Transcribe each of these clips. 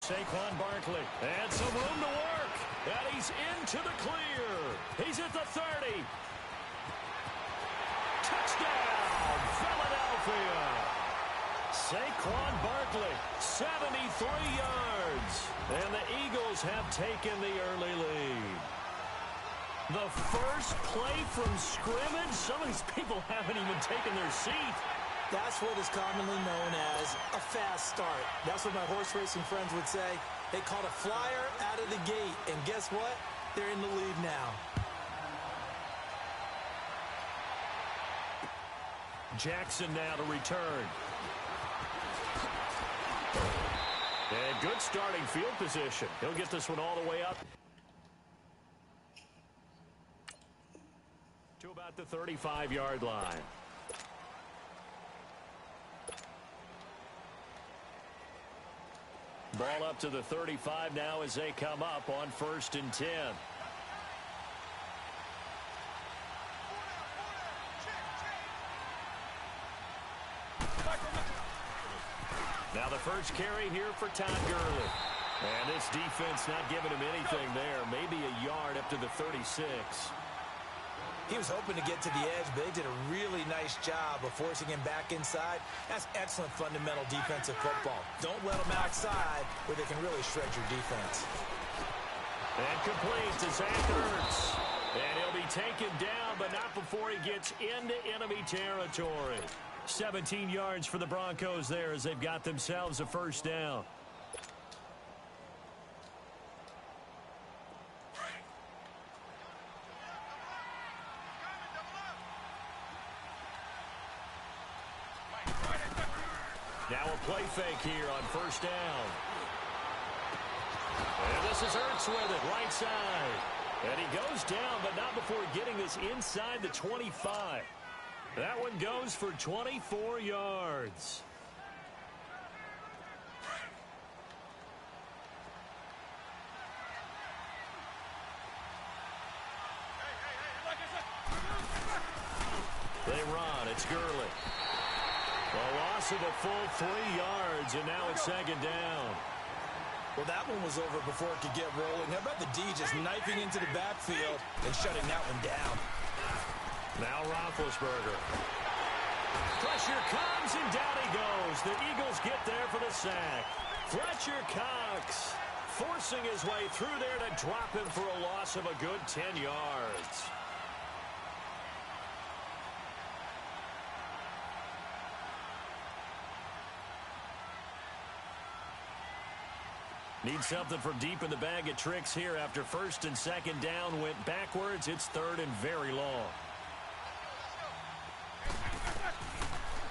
Saquon Barkley. And some room to work. And he's into the clear. He's at the 30. Touchdown, Philadelphia. Saquon Barkley, 73 yards. And the Eagles have taken the early lead. The first play from scrimmage? Some of these people haven't even taken their seat. That's what is commonly known as a fast start. That's what my horse racing friends would say. They caught a flyer out of the gate. And guess what? They're in the lead now. Jackson now to return. And good starting field position. He'll get this one all the way up to about the 35-yard line. Ball up to the 35 now as they come up on 1st and 10. Now the first carry here for Todd Gurley. And this defense not giving him anything there. Maybe a yard up to the 36. He was hoping to get to the edge, but they did a really nice job of forcing him back inside. That's excellent fundamental defensive football. Don't let them outside where they can really shred your defense. And complete to Zach Ertz. And he'll be taken down, but not before he gets into enemy territory. 17 yards for the Broncos there as they've got themselves a first down. Now a play fake here on 1st down. And this is Ertz with it, right side. And he goes down, but not before getting this inside the 25. That one goes for 24 yards. They run. It's Gurley. A loss of a full 3 yards, and now it's 2nd down. Well, that one was over before it could get rolling. How about the D just knifing into the backfield and shutting that one down? Now Roethlisberger. Pressure comes, and down he goes. The Eagles get there for the sack. Fletcher Cox forcing his way through there to drop him for a loss of a good 10 yards. Need something from deep in the bag of tricks here after 1st and 2nd down went backwards. It's 3rd and very long.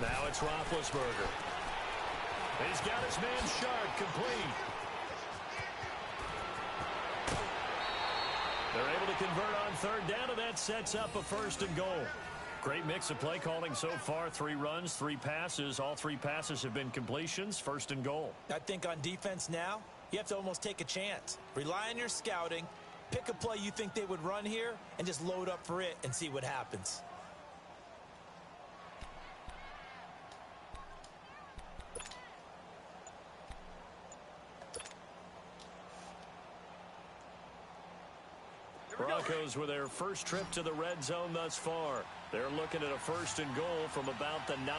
Now it's Roethlisberger. He's got his man Sharp complete. They're able to convert on 3rd down, and that sets up a 1st and goal. Great mix of play calling so far. 3 runs, 3 passes. All 3 passes have been completions. 1st and goal. I think on defense now, you have to almost take a chance. Rely on your scouting. Pick a play you think they would run here and just load up for it and see what happens. Broncos with their first trip to the red zone thus far. They're looking at a 1st and goal from about the 9.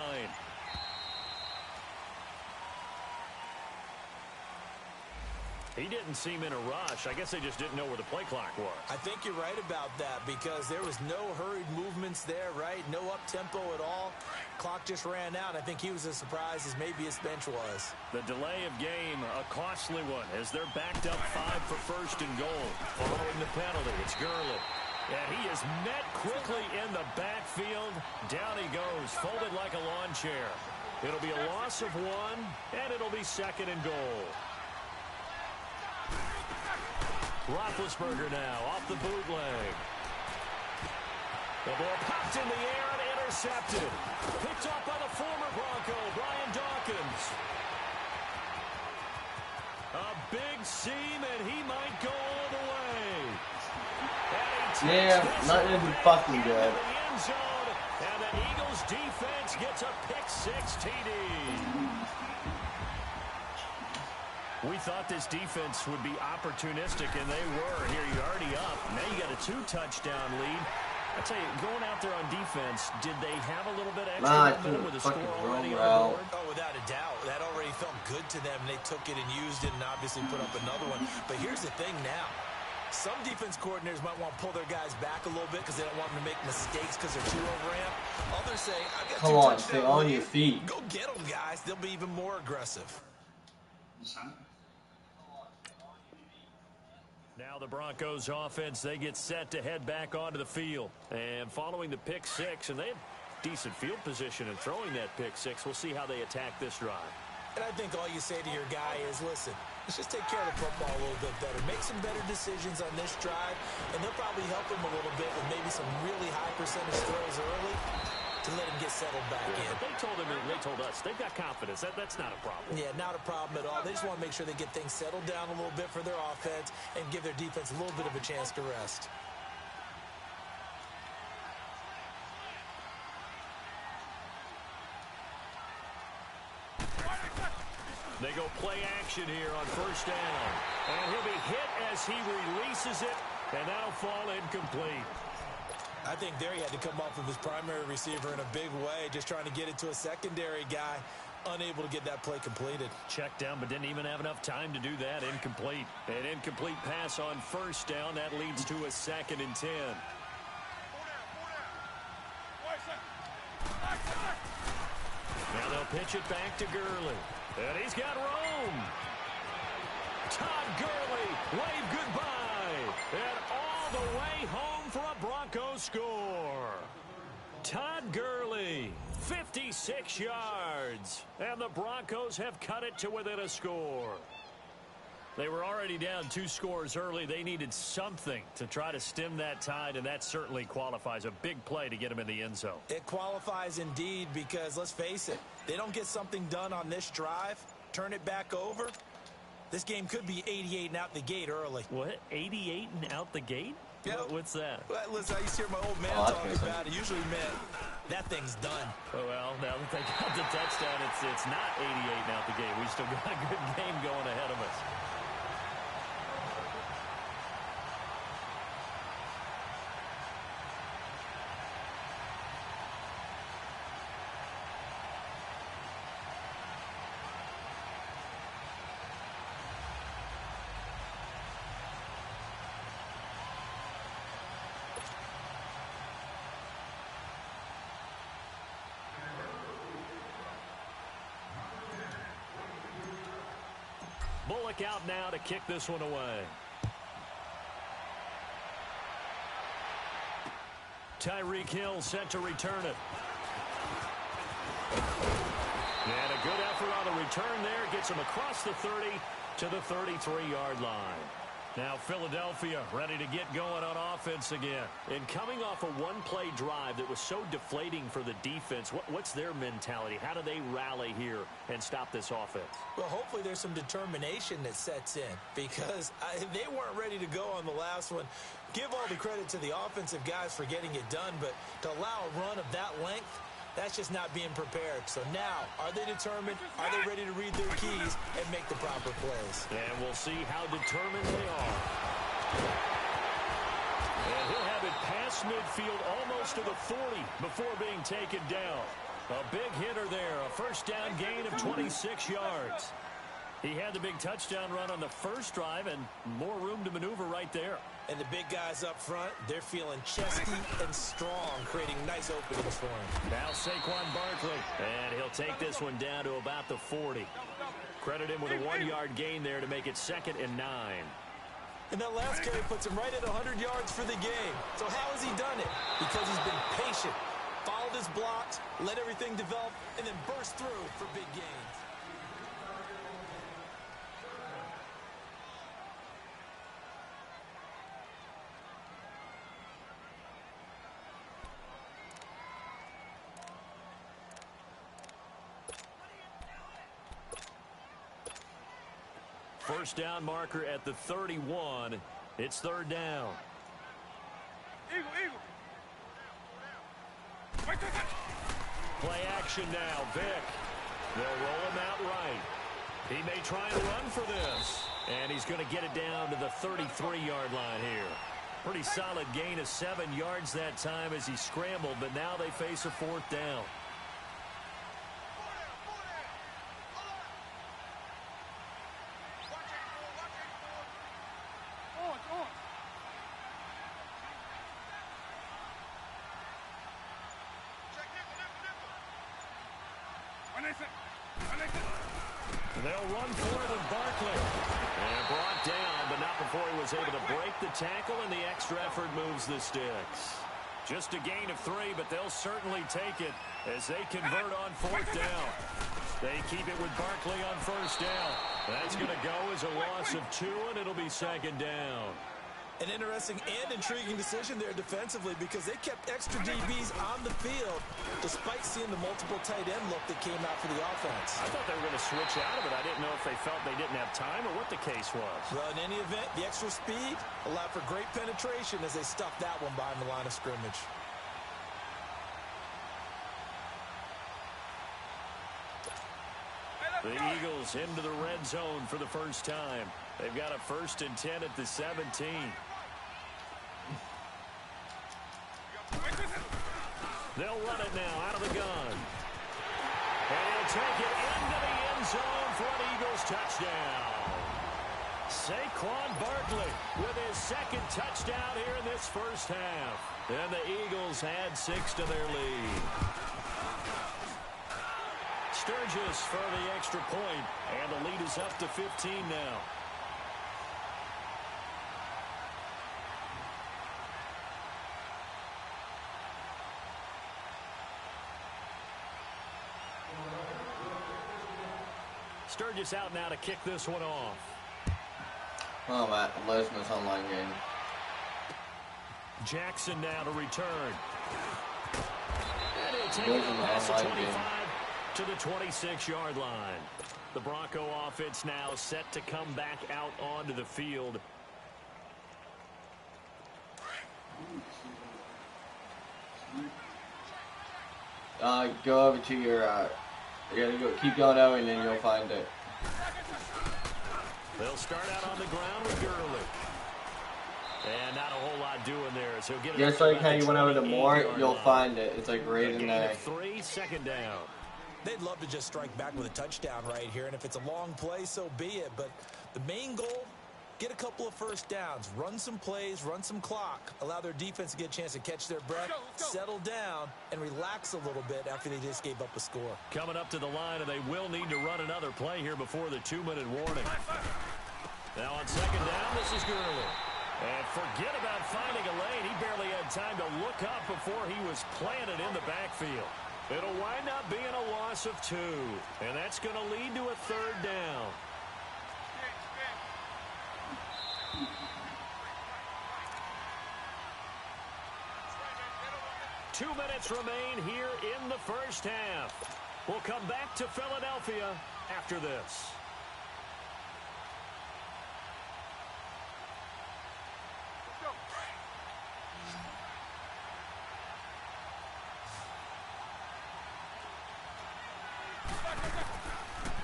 He didn't seem in a rush. I guess they just didn't know where the play clock was. I think you're right about that because there was no hurried movements there, right? No up-tempo at all. Clock just ran out. I think he was as surprised as maybe his bench was. The delay of game, a costly one, as they're backed up 5 for 1st and goal. Following the penalty, it's Gurley. And he is met quickly in the backfield. Down he goes, folded like a lawn chair. It'll be a loss of 1, and it'll be 2nd and goal. Roethlisberger now off the bootleg. The ball popped in the air and intercepted. Picked up by the former Bronco, Brian Dawkins. A big seam, and he might go all the way. Yeah, not even fucking good. The end zone, and the Eagles defense gets a pick 6 TD. We thought this defense would be opportunistic, and they were. Here, you're already up. Now you got a 2-touchdown lead. I tell you, going out there on defense, did they have a little bit of extra momentum with a score already on the board? Oh, without a doubt. That already felt good to them. They took it and used it and obviously put up another one. But here's the thing now. Some defense coordinators might want to pull their guys back a little bit because they don't want them to make mistakes because they're too overamped. Others say, I've got Come on, stay on your feet. Go get them, guys. They'll be even more aggressive. Now the Broncos offense, they get set to head back onto the field. And following the pick six, and they have decent field position in throwing that pick six. We'll see how they attack this drive. And I think all you say to your guy is, listen, let's just take care of the football a little bit better. Make some better decisions on this drive, and they'll probably help him a little bit with maybe some really high percentage throws early to let him get settled back in. They told him, and they told us, they've got confidence. That's not a problem. Yeah, not a problem at all. They just want to make sure they get things settled down a little bit for their offense and give their defense a little bit of a chance to rest. They go play action here on first down. And he'll be hit as he releases it, and that'll fall incomplete. I think there he had to come off of his primary receiver in a big way, just trying to get it to a secondary guy, unable to get that play completed. Checked down, but didn't even have enough time to do that. Incomplete. An incomplete pass on first down. That leads to a 2nd and 10. Now they'll pitch it back to Gurley. And he's got room. Todd Gurley, wave goodbye. And all the way home for a Broncos score. Todd Gurley, 56 yards. And the Broncos have cut it to within a score. They were already down 2 scores early. They needed something to try to stem that tide, and that certainly qualifies. A big play to get them in the end zone. It qualifies indeed because, let's face it, they don't get something done on this drive, turn it back over, this game could be 88 and out the gate early. What? 88 and out the gate? Yep. What's that? Well, listen, I used to hear my old man talking about it. Usually meant that thing's done. Oh, well, now that they got the touchdown, it's not 88 and out the gate. We still got a good game going ahead of us. Bullock out now to kick this one away. Tyreek Hill set to return it. And a good effort on the return there. Gets him across the 30 to the 33-yard line. Now Philadelphia ready to get going on offense again. And coming off a one-play drive that was so deflating for the defense, what's their mentality? How do they rally here and stop this offense? Well, hopefully there's some determination that sets in because they weren't ready to go on the last one. Give all the credit to the offensive guys for getting it done, but to allow a run of that length, that's just not being prepared. So now, are they determined? Are they ready to read their keys and make the proper plays? And we'll see how determined they are. And he'll have it past midfield almost to the 40 before being taken down. A big hitter there, a first down gain of 26 yards. He had the big touchdown run on the first drive and more room to maneuver right there. And the big guys up front, they're feeling chesty and strong, creating nice openings for him. Now Saquon Barkley, and he'll take this one down to about the 40. Credit him with a 1-yard gain there to make it 2nd and 9. And that last carry puts him right at 100 yards for the game. So how has he done it? Because he's been patient, followed his blocks, let everything develop, and then burst through for big gains. First down marker at the 31. It's 3rd down. Play action now. Vick. They'll roll him out right. He may try and run for this. And he's going to get it down to the 33-yard line here. Pretty solid gain of 7 yards that time as he scrambled, but now they face a 4th down. They'll run for it with Barkley. And brought down, but not before he was able to break the tackle, and the extra effort moves the sticks. Just a gain of 3, but they'll certainly take it as they convert on 4th down. They keep it with Barkley on 1st down. That's going to go as a loss of 2, and it'll be 2nd down. An interesting and intriguing decision there defensively because they kept extra DBs on the field despite seeing the multiple tight end look that came out for the offense. I thought they were going to switch out of it. I didn't know if they felt they didn't have time or what the case was. Well, in any event, the extra speed allowed for great penetration as they stuffed that one behind the line of scrimmage. The Eagles into the red zone for the first time. They've got a 1st and 10 at the 17. They'll run it now out of the gun. And he'll take it into the end zone for an Eagles touchdown. Saquon Barkley with his 2nd touchdown here in this first half. And the Eagles add 6 to their lead. Sturgis for the extra point, and the lead is up to 15 now. Sturgis out now to kick this one off. Oh, Matt, Lesnar's online game. Jackson now to return. And he'll take Goes it in the past the online 25 game. to the 26-yard line. The Bronco offense now set to come back out onto the field. Go over to your, you gotta go, keep going over and then you'll find it. They'll start out on the ground with Gurley. And not a whole lot doing there. So get it Just like how you went over to Moore, you'll find it. It's like right in there. 3, 2nd down. They'd love to just strike back with a touchdown right here, and if it's a long play, so be it. But the main goal, get a couple of 1st downs, run some plays, run some clock, allow their defense to get a chance to catch their breath, settle down, and relax a little bit after they just gave up a score. Coming up to the line, and they will need to run another play here before the 2-minute warning. Now on 2nd down, this is Gurley. And forget about finding a lane. He barely had time to look up before he was planted in the backfield. It'll wind up being a loss of 2. And that's going to lead to a 3rd down. Two minutes remain here in the first half. We'll come back to Philadelphia after this.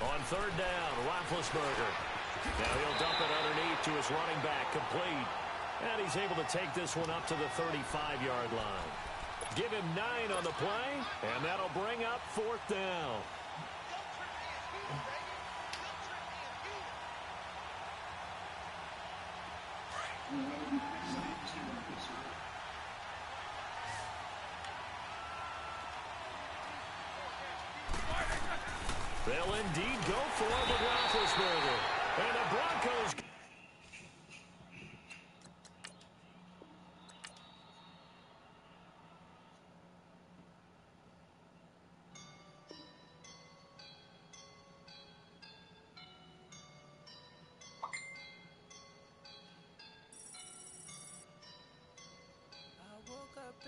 On 3rd down, Roethlisberger. Now he'll dump it underneath to his running back, complete. And he's able to take this one up to the 35-yard line. Give him 9 on the play, and that'll bring up 4th down. They'll indeed go for it with Roethlisberger. And the Broncos...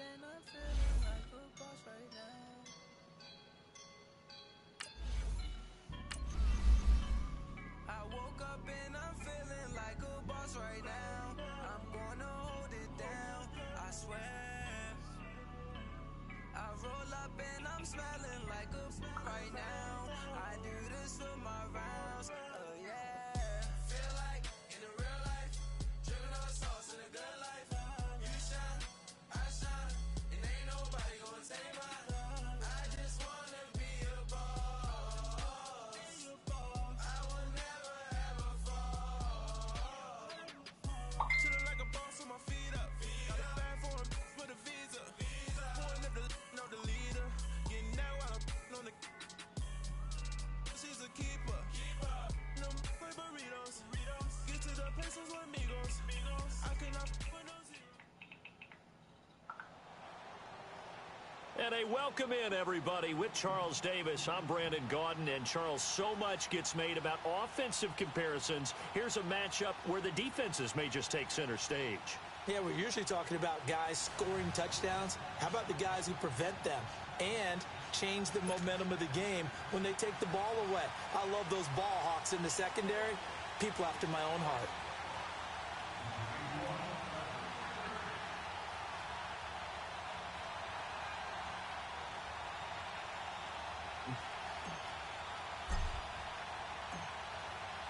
And I'm feeling like a boss right now. I woke up and I'm feeling And a welcome in, everybody. With Charles Davis, I'm Brandon Gaudin. And, Charles, so much gets made about offensive comparisons. Here's a matchup where the defenses may just take center stage. Yeah, we're usually talking about guys scoring touchdowns. How about the guys who prevent them and change the momentum of the game when they take the ball away? I love those ball hawks in the secondary. People after my own heart.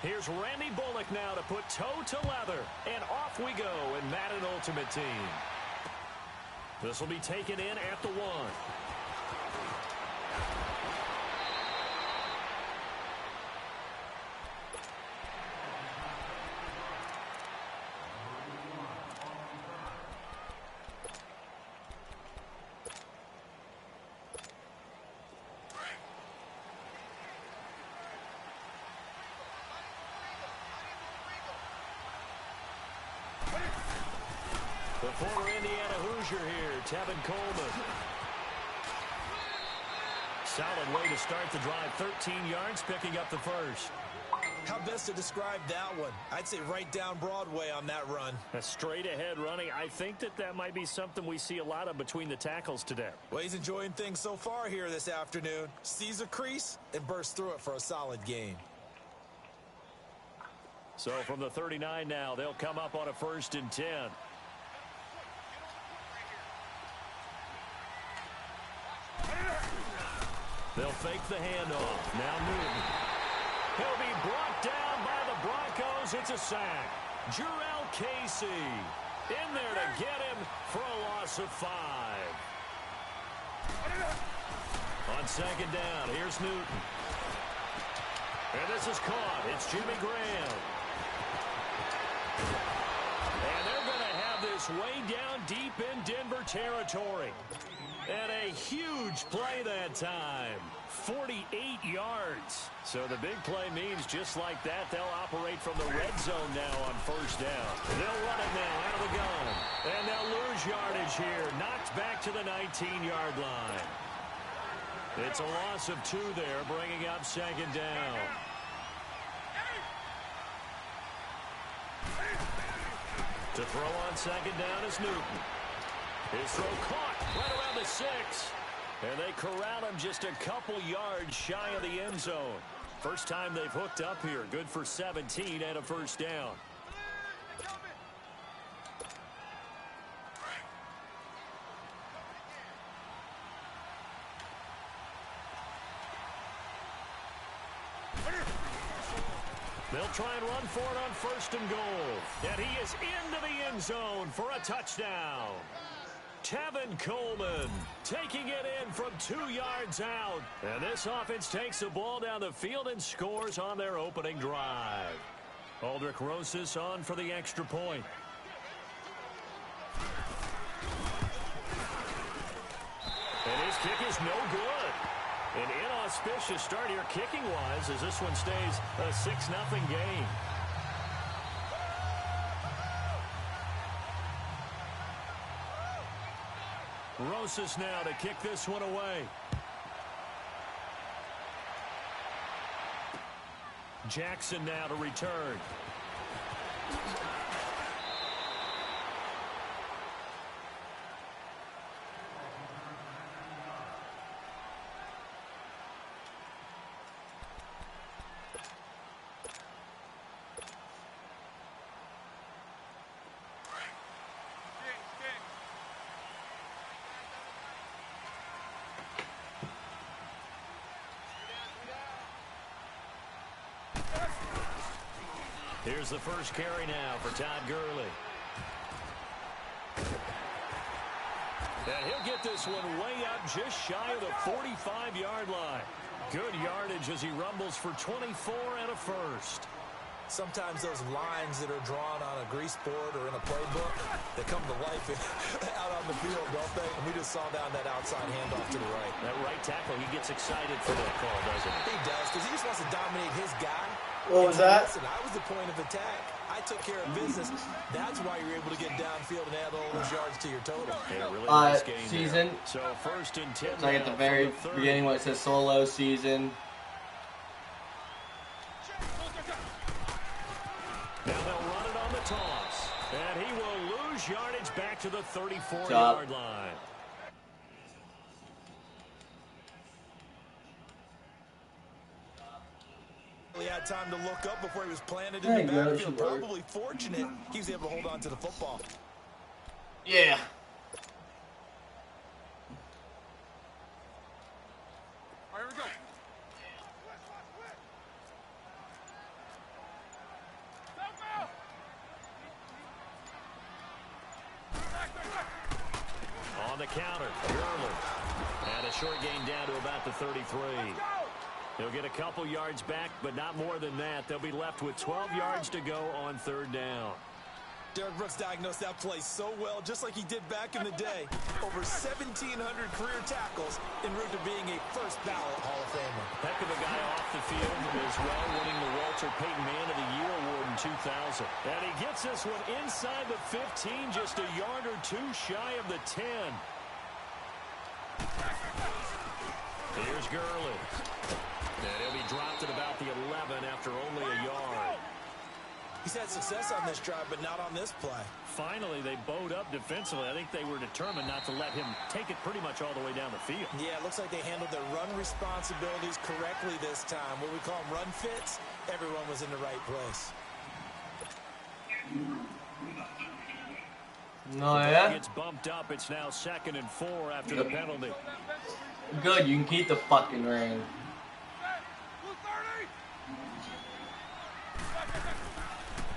Here's Randy Bullock now to put toe to leather. And off we go in Madden Ultimate Team. This will be taken in at the 1. The former Indiana Hoosier here, Tevin Coleman. Solid way to start the drive, 13 yards, picking up the first. How best to describe that one? I'd say right down Broadway on that run. A straight ahead running. I think that might be something we see a lot of between the tackles today. Well, he's enjoying things so far here this afternoon. Sees a crease and bursts through it for a solid gain. So from the 39 now, they'll come up on a 1st and 10. They'll fake the handoff. Now Newton. He'll be brought down by the Broncos. It's a sack. Jurrell Casey in there to get him for a loss of 5. On 2nd down, here's Newton. And this is caught. It's Jimmy Graham. And they're going to have this way down deep in Denver territory. And a huge play that time. 48 yards. So the big play means just like that, they'll operate from the red zone now on 1st down. They'll run it now out of the gun. And they'll lose yardage here. Knocked back to the 19-yard line. It's a loss of 2 there, bringing up 2nd down. To throw on 2nd down is Newton. His throw caught right around the 6. And they corral him just a couple yards shy of the end zone. First time they've hooked up here. Good for 17 and a 1st down. They'll try and run for it on 1st and goal. And he is into the end zone for a touchdown. Tevin Coleman taking it in from 2 yards out. And this offense takes the ball down the field and scores on their opening drive. Aldrick Rosas on for the extra point. And his kick is no good. An inauspicious start here kicking-wise as this one stays a 6-0 game. Rosas now to kick this one away. Jackson now to return. Here's the first carry now for Todd Gurley. And he'll get this one way up just shy of the 45-yard line. Good yardage as he rumbles for 24 and a 1st. Sometimes those lines that are drawn on a grease board or in a playbook, they come to life out on the field, don't they? And we just saw down that outside handoff to the right. That right tackle, he gets excited for that call, doesn't he? He does, because he just wants to dominate his guy. What was that? Listen, I was the point of attack. I took care of business. That's why you're able to get downfield and add all those yards to your total. Yeah, really nice game season. there. So first and 10. It's like at the very beginning when it says solo season. Now they'll run it on the toss. And he will lose yardage back to the 34-yard line. He had time to look up before he was planted in the backfield. Probably fortunate he was able to hold on to the football. Yeah. All right, here we go. On the counter, Gurley. And a short gain down to about the 33. They'll get a couple yards back, but not more than that. They'll be left with 12 yards to go on third down. Derek Brooks diagnosed that play so well, just like he did back in the day. Over 1,700 career tackles en route to being a first ballot Hall of Famer. Heck of a guy off the field as well, winning the Walter Payton Man of the Year award in 2000. And he gets this one inside the 15, just a yard or two shy of the 10. Here's Gurley. And he'll be dropped at about the 11 after only a yard. He's had success on this drive, but not on this play. Finally, they bowed up defensively. I think they were determined not to let him take it pretty much all the way down the field. Yeah, it looks like they handled their run responsibilities correctly this time. What we call them run fits, everyone was in the right place. No, yeah? Gets bumped up. It's now 2nd and 4 after the penalty. Good, you can keep the fucking ring.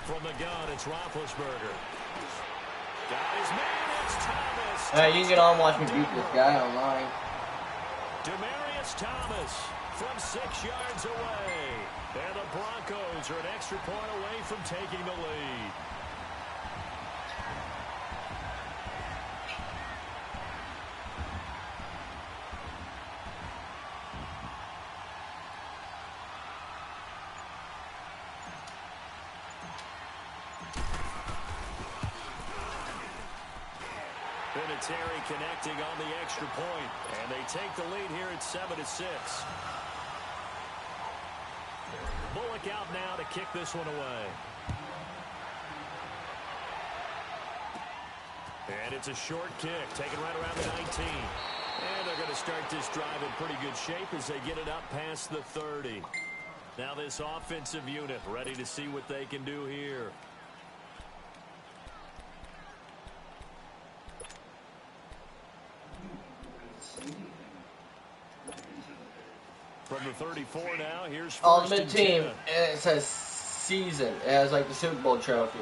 From the gun, it's Roethlisberger. Got his man, it's Thomas. Hey, you can get on and watch me beat this guy online. Demaryius Thomas from 6 yards away. And the Broncos are an extra point away from taking the lead. Vinatieri connecting on the extra point, and they take the lead here at 7-6. Bullock out now to kick this one away. And it's a short kick, taken right around the 19. And they're going to start this drive in pretty good shape as they get it up past the 30. Now this offensive unit ready to see what they can do here. From the 34 now, here's first Ultimate and Team, 10. and it says season. It has like the Super Bowl trophy.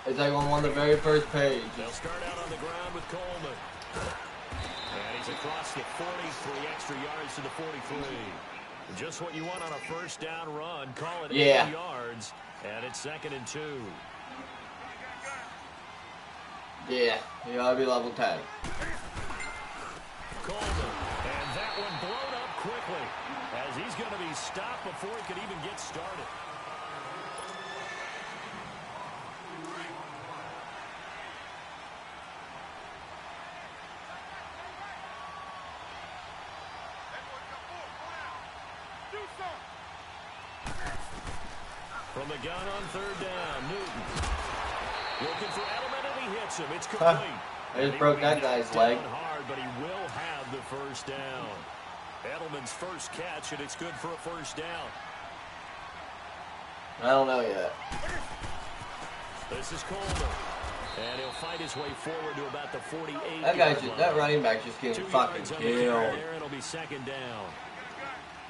It's like on one of the very first pages. They'll start out on the ground with Coleman. And he's across the 40, 3 extra yards to the 43. Just what you want on a first down run. Call it 80 yards, and it's 2nd and 2. Yeah, you ought to be level tag. Coleman, and that one blown up quickly as he's going to be stopped before he could even get started. From the gun on third down, Newton. Looking for Edelman, and he hits him. It's complete. I just broke that guy's leg. Hard, but he will have the first down. Edelman's first catch, and it's good for a first down. I don't know yet. This is Coleman. And he'll fight his way forward to about the 48. That guy's just, that running back just getting 2 fucking yards on the carry killed. there, and it'll be 2nd down.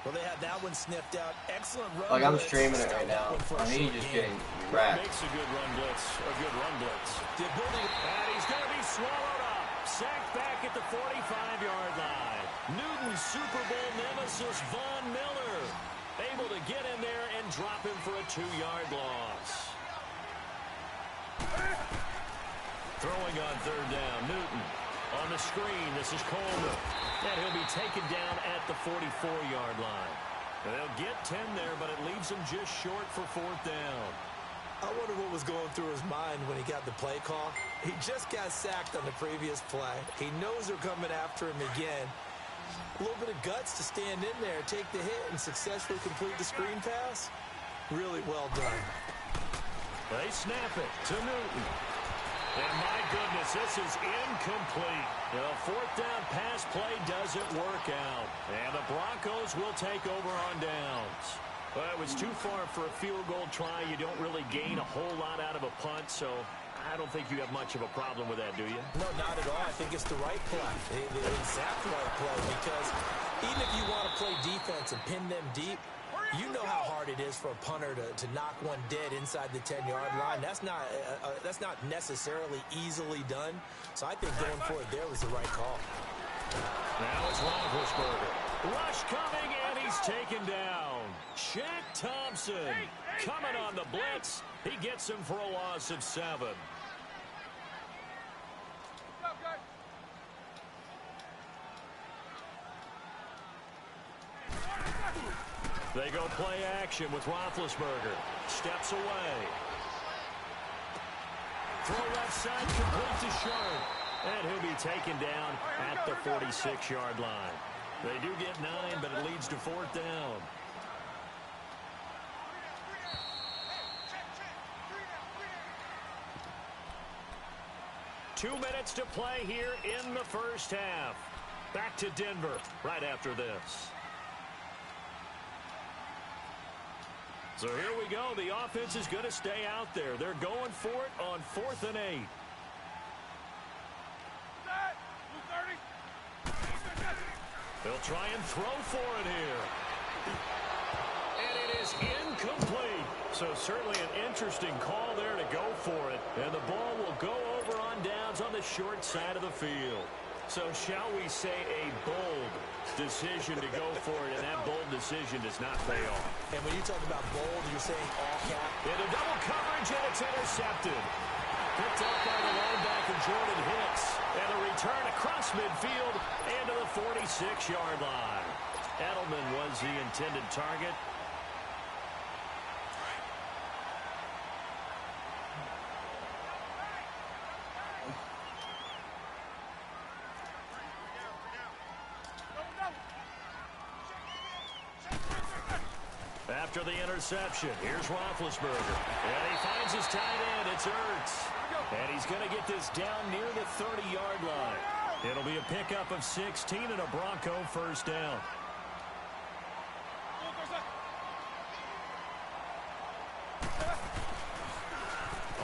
Well, they had that one sniffed out. Excellent run. Like I'm blitz. streaming it right now. I mean, he's just getting wrapped. Makes a good run blitz. A good run blitz. The ability, and he's going to be swallowed up. Sacked back at the 45-yard line. Newton's Super Bowl nemesis, Von Miller, able to get in there and drop him for a 2-yard loss. Throwing on third down, Newton. On the screen, this is Coleman. And he'll be taken down at the 44-yard line. They'll get 10 there, but it leaves them just short for fourth down. I wonder what was going through his mind when he got the play call. He just got sacked on the previous play. He knows they're coming after him again. A little bit of guts to stand in there, take the hit, and successfully complete the screen pass. Really well done. They snap it to Newton. And my goodness, this is incomplete. The fourth down pass play doesn't work out. And the Broncos will take over on downs. Well, it was too far for a field goal try. You don't really gain a whole lot out of a punt, so I don't think you have much of a problem with that, do you? No, not at all. I think it's the right play, the exact right play, because even if you want to play defense and pin them deep, you know how hard it is for a punter to knock one dead inside the 10-yard line. That's not necessarily easily done. So I think going for it there was the right call. Now it's Roethlisberger. Rush coming, and he's taken down. Shaq Thompson coming on the blitz. He gets him for a loss of 7. They go play action with Roethlisberger. Steps away. Throw left side, complete to Sharp. And he'll be taken down at the 46-yard line. They do get 9, but it leads to fourth down. Two minutes to play here in the first half. Back to Denver right after this. So here we go. The offense is going to stay out there. They're going for it on 4th and 8. They'll try and throw for it here. And it is incomplete. So certainly an interesting call there to go for it. And the ball will go over on downs on the short side of the field. So shall we say a bold decision to go for it, and that bold decision does not pay off. And when you talk about bold, you're saying all cap. Into double coverage, and it's intercepted. Picked up by the linebacker, Jordan Hicks. And a return across midfield and to the 46-yard line. Edelman was the intended target. After the interception, here's Roethlisberger. And he finds his tight end. It's Ertz. And he's going to get this down near the 30-yard line. It'll be a pickup of 16 and a Bronco first down.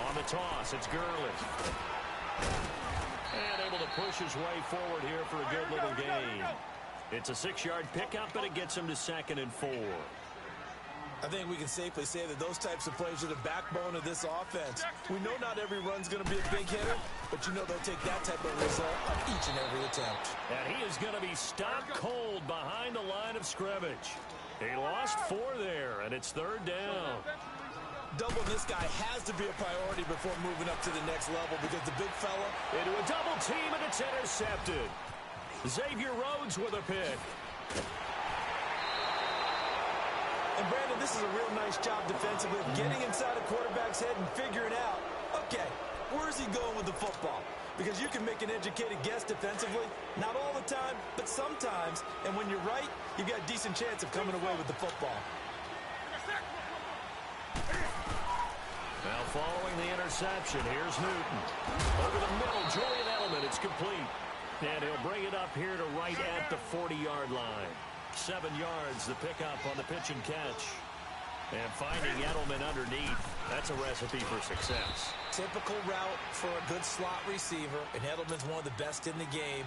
On the toss, it's Gurley. And able to push his way forward here for a good little gain. It's a 6-yard pickup, but it gets him to 2nd and 4. I think we can safely say that those types of plays are the backbone of this offense. We know not every run's going to be a big hitter, but you know they'll take that type of result on each and every attempt. And he is going to be stopped cold behind the line of scrimmage. He lost 4 there, and it's 3rd down. Doubling this guy has to be a priority before moving up to the next level, because the big fella... Into a double team, and it's intercepted. Xavier Rhodes with a pick. And Brandon, this is a real nice job defensively, getting inside a quarterback's head and figuring out, okay, where's he going with the football? Because you can make an educated guess defensively, not all the time, but sometimes. And when you're right, you've got a decent chance of coming away with the football. Now following the interception, here's Newton. Over the middle, Julian Edelman, it's complete. And he'll bring it up here to right at the 40-yard line. 7 yards, the pickup on the pitch and catch. And finding Edelman underneath, that's a recipe for success. Typical route for a good slot receiver, and Edelman's one of the best in the game.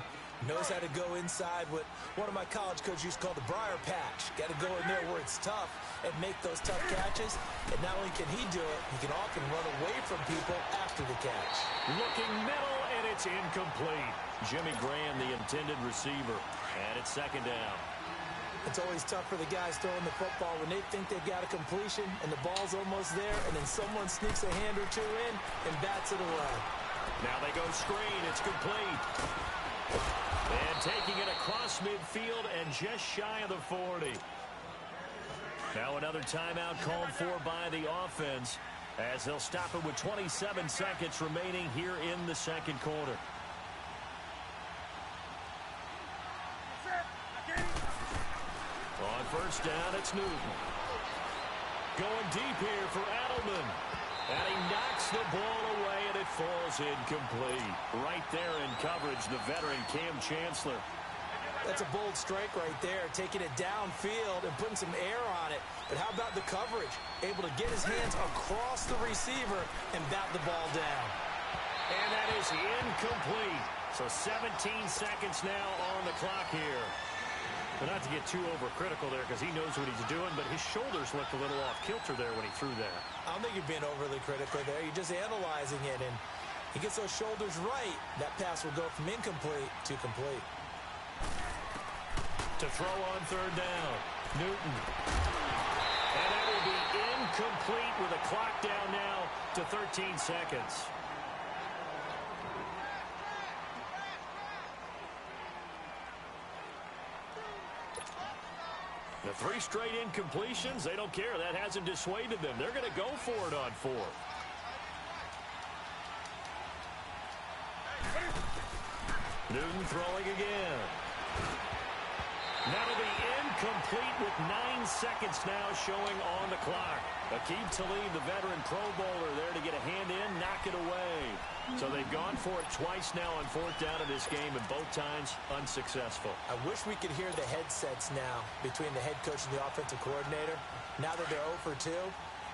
Knows how to go inside what one of my college coaches used to call the briar patch. Got to go in there where it's tough and make those tough catches. And not only can he do it, he can often run away from people after the catch. Looking middle, and it's incomplete. Jimmy Graham, the intended receiver. And it's 2nd down. It's always tough for the guys throwing the football when they think they've got a completion and the ball's almost there, and then someone sneaks a hand or two in and bats it away. Now they go screen. It's complete. And taking it across midfield and just shy of the 40. Now another timeout called for by the offense as they'll stop it with 27 seconds remaining here in the second quarter. On first down, it's Newton. Going deep here for Edelman. And he knocks the ball away, and it falls incomplete. Right there in coverage, the veteran Cam Chancellor. That's a bold strike right there, taking it downfield and putting some air on it. But how about the coverage? Able to get his hands across the receiver and bat the ball down. And that is incomplete. So 17 seconds now on the clock here. But not to get too overcritical there because he knows what he's doing, but his shoulders looked a little off kilter there when he threw that. I don't think you're being overly critical there. You're just analyzing it, and he gets those shoulders right. That pass will go from incomplete to complete. To throw on third down, Newton. And that will be incomplete with a clock down now to 13 seconds. The 3 straight incompletions, they don't care. That hasn't dissuaded them. They're going to go for it on fourth. Newton throwing again. That'll be incomplete with 9 seconds now showing on the clock. Aqib Talib, the veteran Pro Bowler, there to get a hand in, knock it away. So they've gone for it twice now on fourth down in this game, and both times unsuccessful. I wish we could hear the headsets now between the head coach and the offensive coordinator. Now that they're 0 for 2,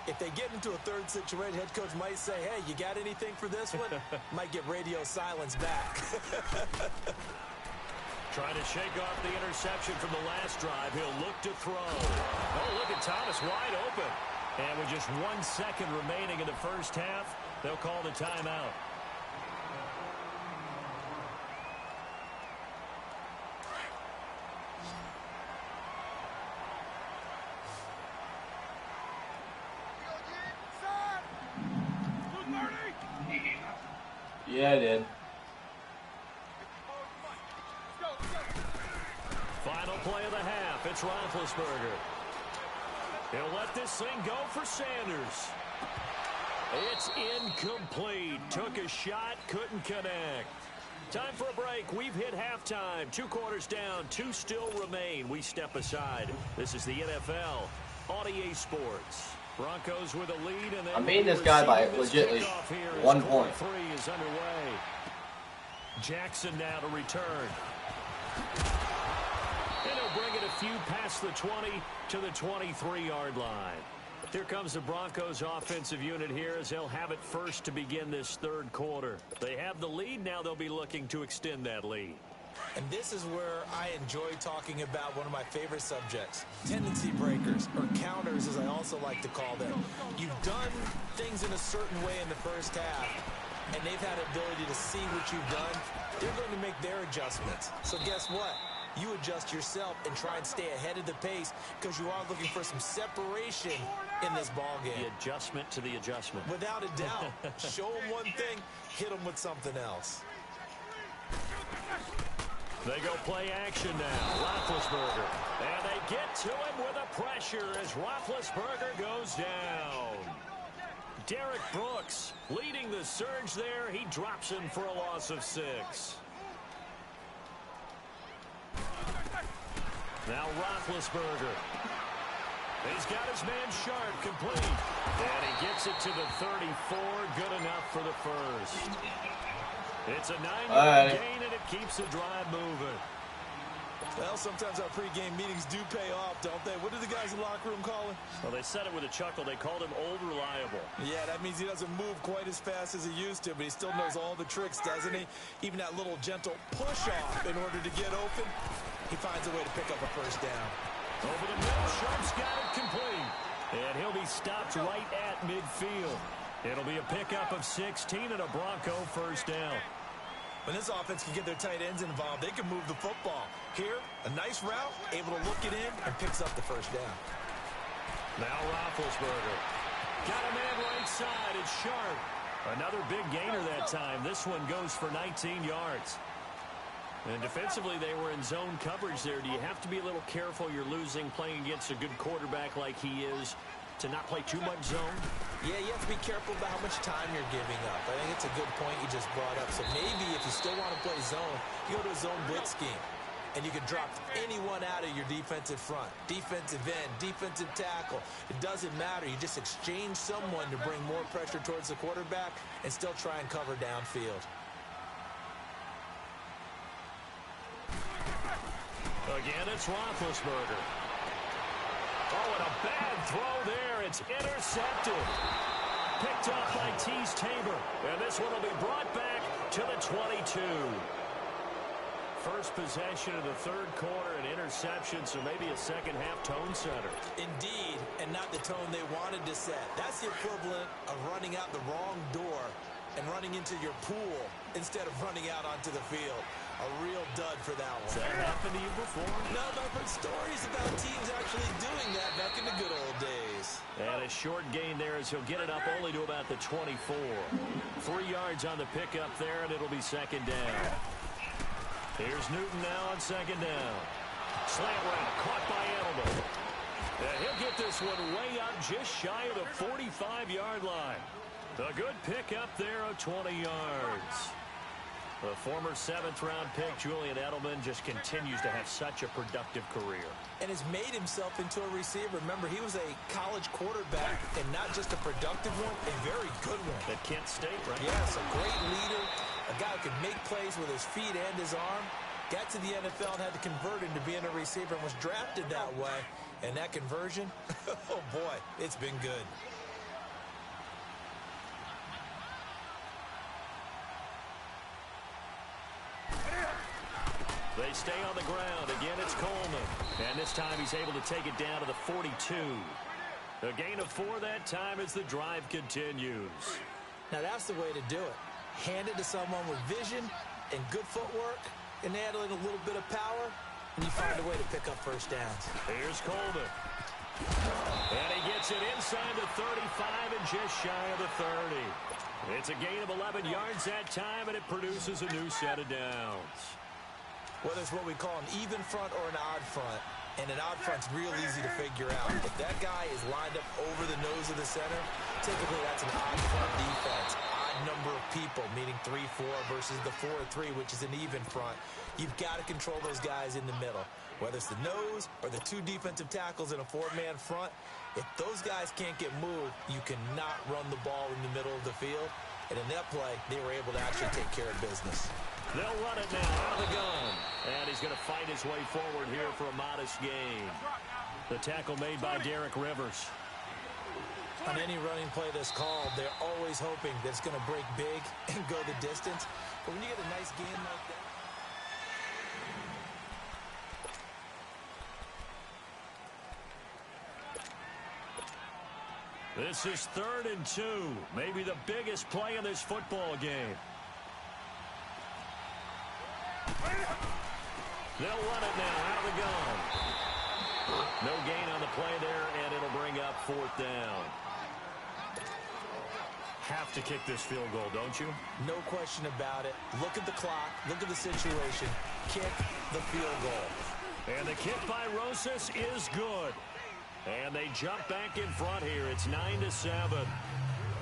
if they get into a third situation, head coach might say, hey, you got anything for this one? Might get radio silence back. Trying to shake off the interception from the last drive. He'll look to throw. Oh, look at Thomas wide open. And with just 1 second remaining in the first half, they'll call the timeout. Yeah, I did. Final play of the half. It's Roethlisberger. He'll let this thing go for Sanders. It's incomplete. Took a shot, couldn't connect. Time for a break. We've hit halftime. 2 quarters down, 2 still remain. We step aside. This is the NFL on EA Sports. Broncos with a lead, and then I'm beating this guy by legitly 1 point. 3 is underway. Jackson now to return. And he'll bring it a few past the 20 to the 23-yard line. Here comes the Broncos offensive unit here as they'll have it first to begin this third quarter. They have the lead. Now they'll be looking to extend that lead. And this is where I enjoy talking about one of my favorite subjects, tendency breakers, or counters as I also like to call them. You've done things in a certain way in the first half, and they've had ability to see what you've done. They're going to make their adjustments. So guess what? You adjust yourself and try and stay ahead of the pace because you are looking for some separation in this ball game. The adjustment to the adjustment. Without a doubt. Show them one thing, hit them with something else. They go play action now. Roethlisberger. And they get to him with a pressure as Roethlisberger goes down. Derek Brooks leading the surge there. He drops him for a loss of 6. Now Roethlisberger. He's got his man Sharp complete. And he gets it to the 34. Good enough for the first. It's a 9-yard gain, and it keeps the drive moving. Well, sometimes our pregame meetings do pay off, don't they? What do the guys in the locker room call him? Well, they said it with a chuckle. They called him Old Reliable. Yeah, that means he doesn't move quite as fast as he used to, but he still knows all the tricks, doesn't he? Even that little gentle push-off in order to get open, he finds a way to pick up a first down. Over the middle, Sharp's got it complete. And he'll be stopped right at midfield. It'll be a pickup of 16 and a Bronco first down. When this offense can get their tight ends involved, they can move the football. Here, a nice route, able to look it in, and picks up the first down. Now Roethlisberger. Got a man right side. It's Sharp. Another big gainer that time. This one goes for 19 yards. And defensively, they were in zone coverage there. Do you have to be a little careful you're losing playing against a good quarterback like he is to not play too much zone? Yeah, you have to be careful about how much time you're giving up. I think it's a good point you just brought up. So maybe if you still want to play zone, you go to a zone blitz scheme. And you can drop anyone out of your defensive front. Defensive end, defensive tackle. It doesn't matter. You just exchange someone to bring more pressure towards the quarterback and still try and cover downfield. Again, it's Roethlisberger. Oh, and a bad throw there. It's intercepted. Picked up by Teez Tabor. And this one will be brought back to the 22. First possession of the third quarter, an interception, so maybe a second-half tone setter. Indeed, and not the tone they wanted to set. That's the equivalent of running out the wrong door and running into your pool instead of running out onto the field. A real dud for that one. Has that happened to you before? No, but I've heard stories about teams actually doing that back in the good old days. And a short gain there as he'll get it up only to about the 24. 3 yards on the pickup there, and it'll be second down. Here's Newton now on second down. Slant route, caught by Edelman. And he'll get this one way up just shy of the 45-yard line. A good pickup there of 20 yards. The former 7th-round pick, Julian Edelman, just continues to have such a productive career. And has made himself into a receiver. Remember, he was a college quarterback, and not just a productive one, a very good one. At Kent State, right? Yes, a great leader, a guy who could make plays with his feet and his arm. Got to the NFL and had to convert into being a receiver and was drafted that way. And that conversion, oh boy, it's been good. They stay on the ground. Again, it's Coleman. And this time he's able to take it down to the 42. A gain of 4 that time as the drive continues. Now that's the way to do it. Hand it to someone with vision and good footwork, and add in a little bit of power, and you find a way to pick up first downs. Here's Coleman. And he gets it inside the 35 and just shy of the 30. It's a gain of 11 yards that time, and it produces a new set of downs. Whether it's what we call an even front or an odd front, and an odd front's real easy to figure out. If that guy is lined up over the nose of the center, typically that's an odd front defense. Odd number of people, meaning 3-4 versus the 4-3, which is an even front. You've got to control those guys in the middle. Whether it's the nose or the 2 defensive tackles in a 4-man front, if those guys can't get moved, you cannot run the ball in the middle of the field. And in that play, they were able to actually take care of business. They'll run it now out of the gun. And he's going to fight his way forward here for a modest gain. The tackle made by Derek Rivers. On any running play that's called, they're always hoping that it's going to break big and go the distance. But when you get a nice gain like that, this is 3rd and 2. Maybe the biggest play in this football game. They'll run it now out of the gun. No gain on the play there, and it'll bring up 4th down. Have to kick this field goal, don't you? no question about it. Look at the clock. Look at the situation. Kick the field goal. And the kick by Rosas is good. And they jump back in front here. It's 9-7.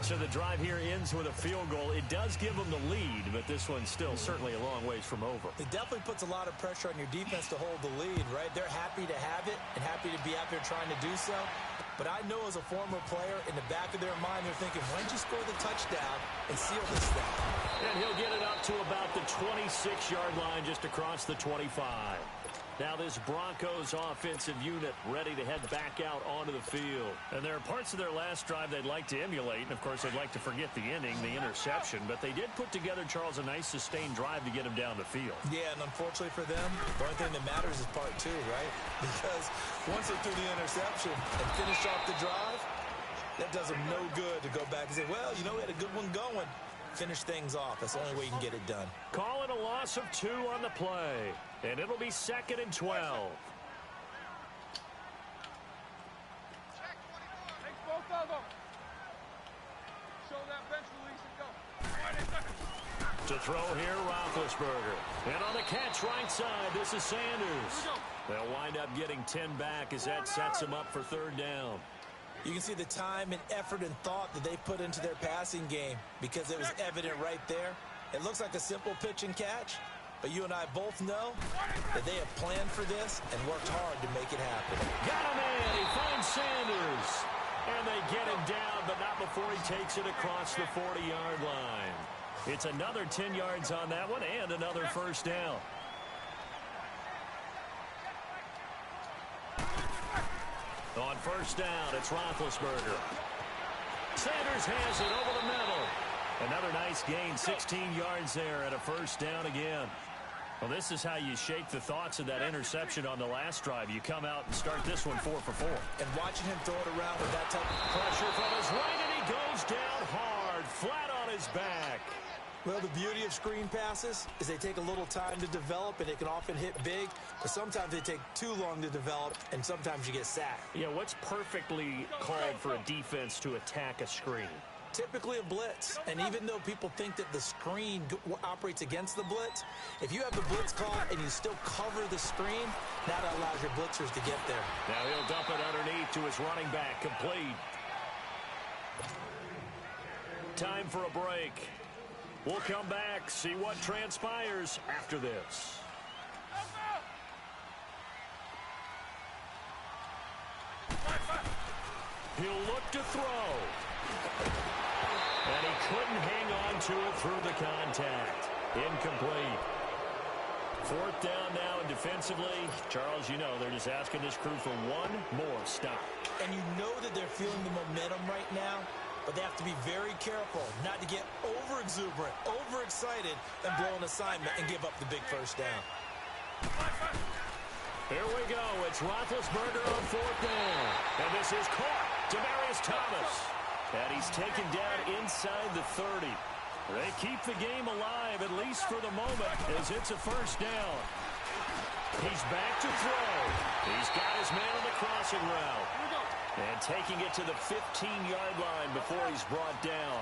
So the drive here ends with a field goal. It does give them the lead, but this one's still certainly a long ways from over. It definitely puts a lot of pressure on your defense to hold the lead, right? They're happy to have it and happy to be out there trying to do so. But I know as a former player, in the back of their mind, they're thinking, why don't you score the touchdown and seal this thing? And he'll get it up to about the 26-yard line just across the 25. Now this Broncos offensive unit ready to head back out onto the field. And there are parts of their last drive they'd like to emulate. And, of course, they'd like to forget the ending, the interception. But they did put together, Charles, a nice sustained drive to get him down the field. Yeah, and unfortunately for them, the only thing that matters is part 2, right? Because once they threw the interception and finished off the drive, that does them no good to go back and say, well, you know, we had a good one going. Finish things off. That's the only way you can get it done. Call it a loss of 2 on the play. And it'll be 2nd and 12. Take both of them. Show that To throw here, Roethlisberger. And on the catch right side, this is Sanders. They'll wind up getting 10 back as that sets them up for third down. You can see the time and effort and thought that they put into their passing game because it was evident right there. It looks like a simple pitch and catch, but you and I both know that they have planned for this and worked hard to make it happen. Got him in. He finds Sanders. And they get him down, but not before he takes it across the 40-yard line. It's another 10 yards on that one and another first down. On first down, it's Roethlisberger. Sanders has it over the middle. Another nice gain, 16 yards there and a first down again. Well, this is how you shake the thoughts of that interception on the last drive. You come out and start this one 4 for 4. And watching him throw it around with that type of Pressure from his right, and he goes down hard, flat on his back. Well, the beauty of screen passes is they take a little time to develop, and they can often hit big, but sometimes they take too long to develop, and sometimes you get sacked. Yeah, what's perfectly called for a defense to attack a screen? Typically a blitz, and even though people think that the screen operates against the blitz, if you have the blitz called and you still cover the screen, that allows your blitzers to get there. Now he'll dump it underneath to his running back, complete. Time for a break. We'll come back, see what transpires after this. He'll look to throw. And he couldn't hang on to it through the contact. Incomplete. Fourth down now, and defensively, Charles, you know, they're just asking this crew for one more stop. And you know that they're feeling the momentum right now, but they have to be very careful not to get over-exuberant, over-excited, and blow an assignment and give up the big first down. Here we go. It's Roethlisberger on fourth down. And this is caught. Demaryius Thomas. And he's taken down inside the 30. They keep the game alive, at least for the moment, as it's a first down. He's back to throw. He's got his man on the crossing route. And taking it to the 15-yard line before he's brought down.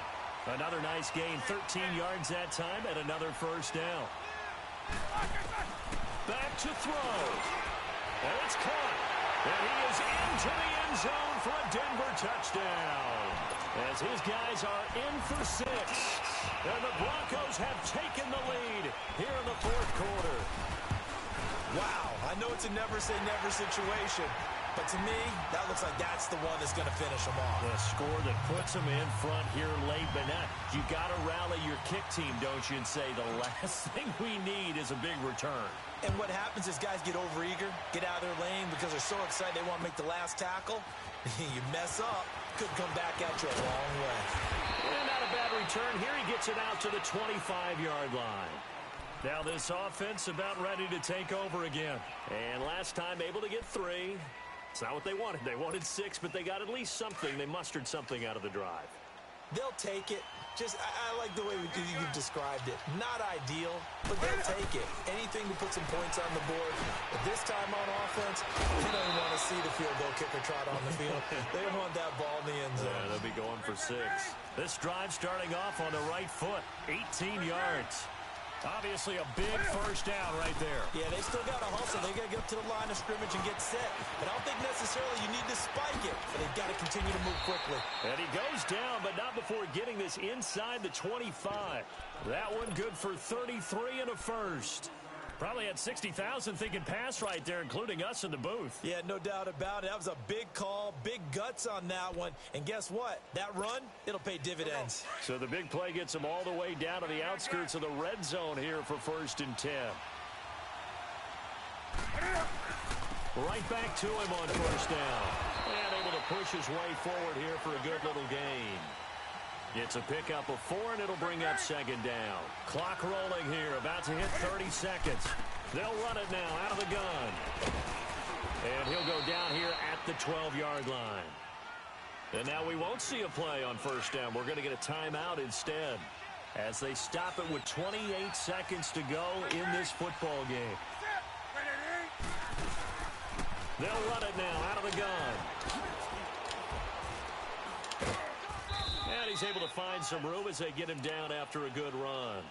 Another nice gain, 13 yards that time, and another first down. Back to throw. And it's caught. And he is into the end zone for a Denver touchdown. As his guys are in for 6. And the Broncos have taken the lead here in the fourth quarter. Wow, I know it's a never-say-never situation, but to me, that looks like that's the one that's going to finish them off. The score that puts them in front here late, but not. You got to rally your kick team, don't you, and say the last thing we need is a big return. And what happens is guys get overeager, get out of their lane because they're so excited they want to make the last tackle. You mess up, could come back at you a long way. And not a bad return. Here he gets it out to the 25-yard line. Now this offense about ready to take over again. And last time able to get 3. It's not what they wanted. They wanted 6, but they got at least something. They mustered something out of the drive. They'll take it. Just, I like the way you've described it. Not ideal, but they'll take it. Anything to put some points on the board. But this time on offense, they don't even want to see the field goal kicker trot on the field. They want that ball in the end zone. Yeah, they'll be going for 6. This drive starting off on the right foot. 18 yards. Obviously a big first down right there. Yeah, they still got to hustle. They got to get up to the line of scrimmage and get set. But I don't think necessarily you need to spike it. But they've got to continue to move quickly. And he goes down, but not before getting this inside the 25. That one good for 33 and a first. Probably had 60,000 thinking pass right there, including us in the booth. Yeah, no doubt about it. That was a big call, big guts on that one. And guess what? That run, it'll pay dividends. So the big play gets him all the way down to the outskirts of the red zone here for 1st and 10. Right back to him on first down. And able to push his way forward here for a good little gain. It's a pickup of 4, and it'll bring up 2nd down. Clock rolling here, about to hit 30 seconds. They'll run it now out of the gun. And he'll go down here at the 12-yard line. And now we won't see a play on first down. We're going to get a timeout instead as they stop it with 28 seconds to go in this football game. They'll run it now out of the gun. And he's he's able to find some room as they get him down after a good run.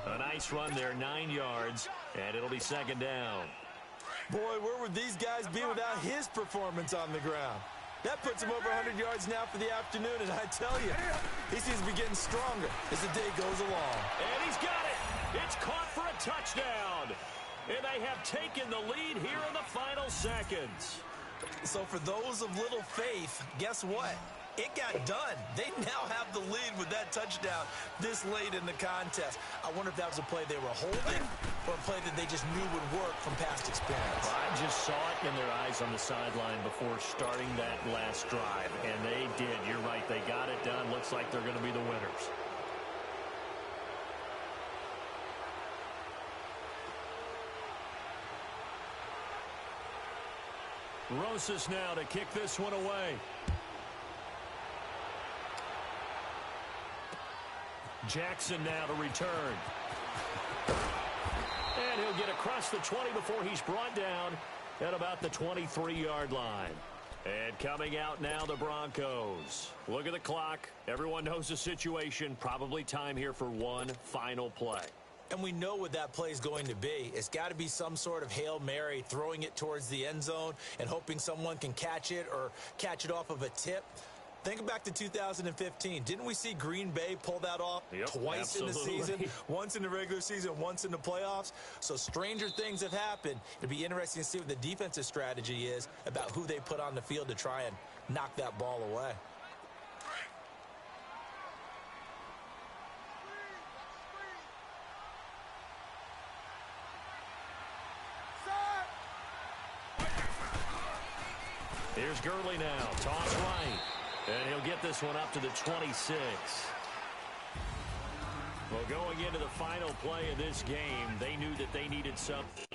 A nice run there, 9 yards, and it'll be second down. Boy, where would these guys be without his performance on the ground? That puts him over 100 yards now for the afternoon, and I tell you, he seems to be getting stronger as the day goes along. And he's got it. It's caught for a touchdown. And they have taken the lead here in the final seconds. So for those of little faith, guess what? It got done. They now have the lead with that touchdown this late in the contest. I wonder if that was a play they were holding or a play that they just knew would work from past experience. I just saw it in their eyes on the sideline before starting that last drive, and they did. You're right. They got it done. Looks like they're going to be the winners. Rosas now to kick this one away. Jackson now to return. And he'll get across the 20 before he's brought down at about the 23-yard line. And coming out now, the Broncos. Look at the clock. Everyone knows the situation. Probably time here for one final play. And we know what that play is going to be. It's got to be some sort of Hail Mary, throwing it towards the end zone and hoping someone can catch it or catch it off of a tip. Think back to 2015. Didn't we see Green Bay pull that off twice absolutely. in the season? Once in the regular season, once in the playoffs. So stranger things have happened. It'll be interesting to see what the defensive strategy is about who they put on the field to try and knock that ball away. Here's Gurley now. Toss right. And he'll get this one up to the 26. Well, going into the final play of this game, they knew that they needed something.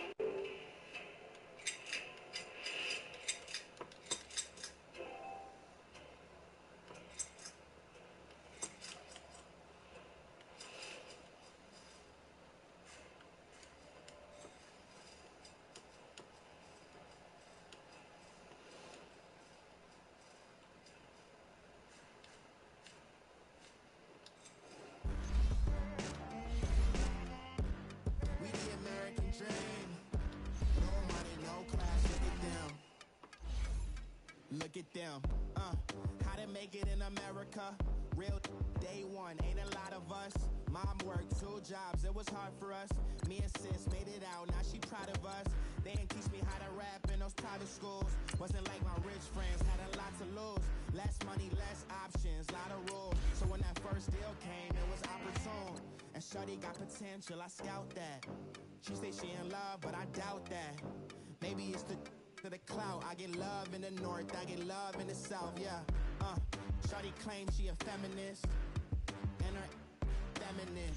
Look at them, how to make it in America. Real day one, ain't a lot of us. Mom worked 2 jobs, it was hard for us. Me and sis made it out, now she proud of us. They didn't teach me how to rap in those private schools. Wasn't like my rich friends, had a lot to lose. Less money, less options, lot of rules. So when that first deal came, it was opportune. And shorty got potential, I scout that. She say she in love, but I doubt that. Maybe it's to the clout. I get love in the north, I get love in the south, yeah. Shorty claims she a feminist, and her feminine.